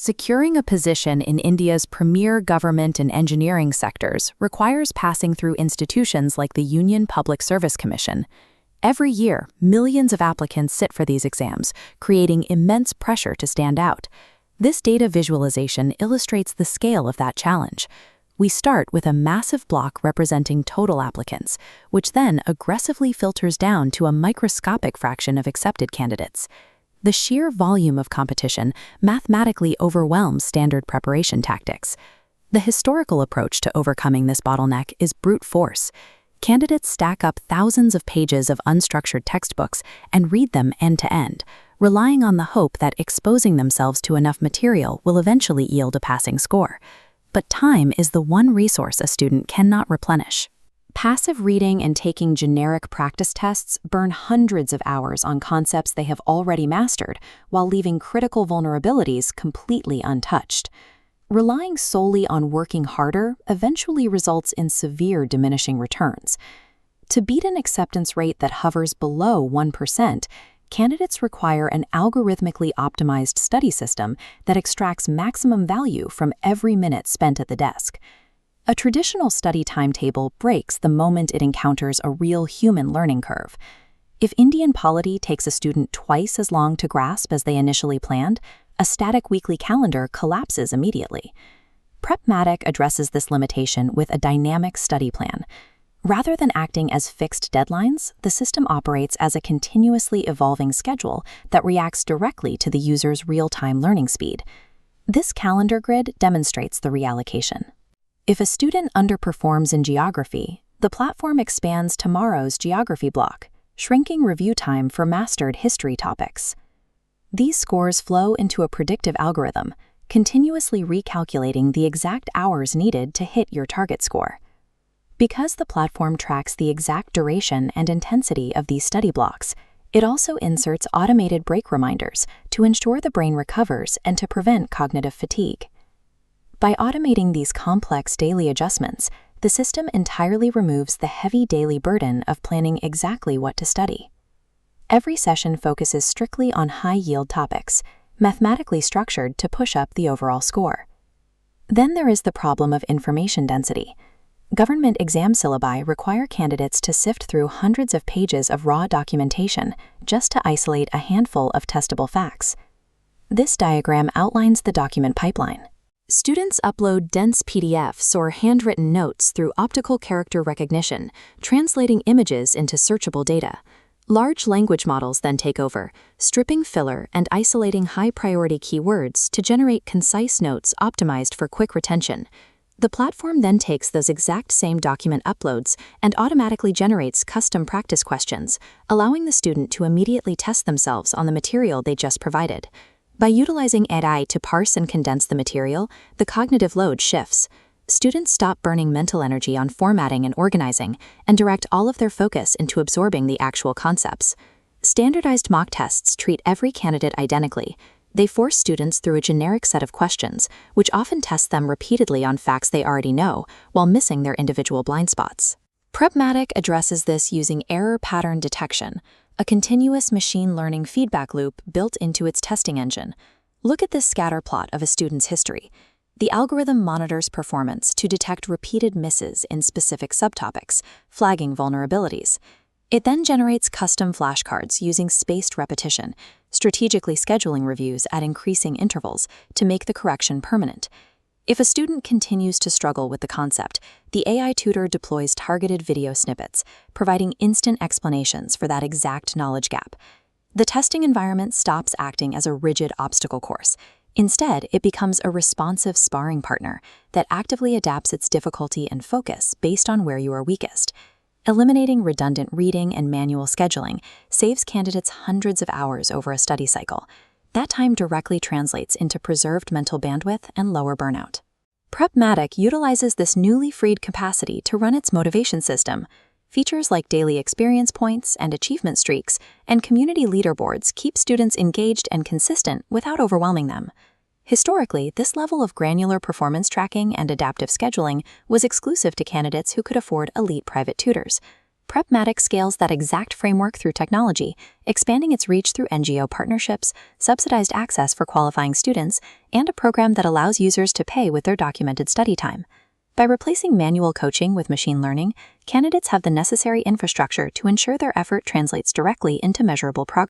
Securing a position in India's premier government and engineering sectors requires passing through institutions like the Union Public Service Commission. Every year, millions of applicants sit for these exams, creating immense pressure to stand out. This data visualization illustrates the scale of that challenge. We start with a massive block representing total applicants, which then aggressively filters down to a microscopic fraction of accepted candidates. The sheer volume of competition mathematically overwhelms standard preparation tactics. The historical approach to overcoming this bottleneck is brute force. Candidates stack up thousands of pages of unstructured textbooks and read them end to end, relying on the hope that exposing themselves to enough material will eventually yield a passing score. But time is the one resource a student cannot replenish. Passive reading and taking generic practice tests burn hundreds of hours on concepts they have already mastered, while leaving critical vulnerabilities completely untouched. Relying solely on working harder eventually results in severe diminishing returns. To beat an acceptance rate that hovers below 1%, candidates require an algorithmically optimized study system that extracts maximum value from every minute spent at the desk. A traditional study timetable breaks the moment it encounters a real human learning curve. If Indian polity takes a student twice as long to grasp as they initially planned, a static weekly calendar collapses immediately. PrepMatic addresses this limitation with a dynamic study plan. Rather than acting as fixed deadlines, the system operates as a continuously evolving schedule that reacts directly to the user's real-time learning speed. This calendar grid demonstrates the reallocation. If a student underperforms in geography, the platform expands tomorrow's geography block, shrinking review time for mastered history topics. These scores flow into a predictive algorithm, continuously recalculating the exact hours needed to hit your target score. Because the platform tracks the exact duration and intensity of these study blocks, it also inserts automated break reminders to ensure the brain recovers and to prevent cognitive fatigue. By automating these complex daily adjustments, the system entirely removes the heavy daily burden of planning exactly what to study. Every session focuses strictly on high-yield topics, mathematically structured to push up the overall score. Then there is the problem of information density. Government exam syllabi require candidates to sift through hundreds of pages of raw documentation just to isolate a handful of testable facts. This diagram outlines the document pipeline. Students upload dense PDFs or handwritten notes through optical character recognition, translating images into searchable data. Large language models then take over, stripping filler and isolating high-priority keywords to generate concise notes optimized for quick retention. The platform then takes those exact same document uploads and automatically generates custom practice questions, allowing the student to immediately test themselves on the material they just provided. By utilizing AI to parse and condense the material, the cognitive load shifts. Students stop burning mental energy on formatting and organizing and direct all of their focus into absorbing the actual concepts. Standardized mock tests treat every candidate identically. They force students through a generic set of questions, which often test them repeatedly on facts they already know, while missing their individual blind spots. PrepMatic addresses this using error pattern detection, a continuous machine learning feedback loop built into its testing engine. Look at this scatter plot of a student's history. The algorithm monitors performance to detect repeated misses in specific subtopics, flagging vulnerabilities. It then generates custom flashcards using spaced repetition, strategically scheduling reviews at increasing intervals to make the correction permanent. If a student continues to struggle with the concept, the AI tutor deploys targeted video snippets, providing instant explanations for that exact knowledge gap. The testing environment stops acting as a rigid obstacle course. Instead, it becomes a responsive sparring partner that actively adapts its difficulty and focus based on where you are weakest. Eliminating redundant reading and manual scheduling saves candidates hundreds of hours over a study cycle. That time directly translates into preserved mental bandwidth and lower burnout. PrepMatic utilizes this newly freed capacity to run its motivation system. Features like daily experience points and achievement streaks and community leaderboards keep students engaged and consistent without overwhelming them. Historically, this level of granular performance tracking and adaptive scheduling was exclusive to candidates who could afford elite private tutors. PrepMatic scales that exact framework through technology, expanding its reach through NGO partnerships, subsidized access for qualifying students, and a program that allows users to pay with their documented study time. By replacing manual coaching with machine learning, candidates have the necessary infrastructure to ensure their effort translates directly into measurable progress.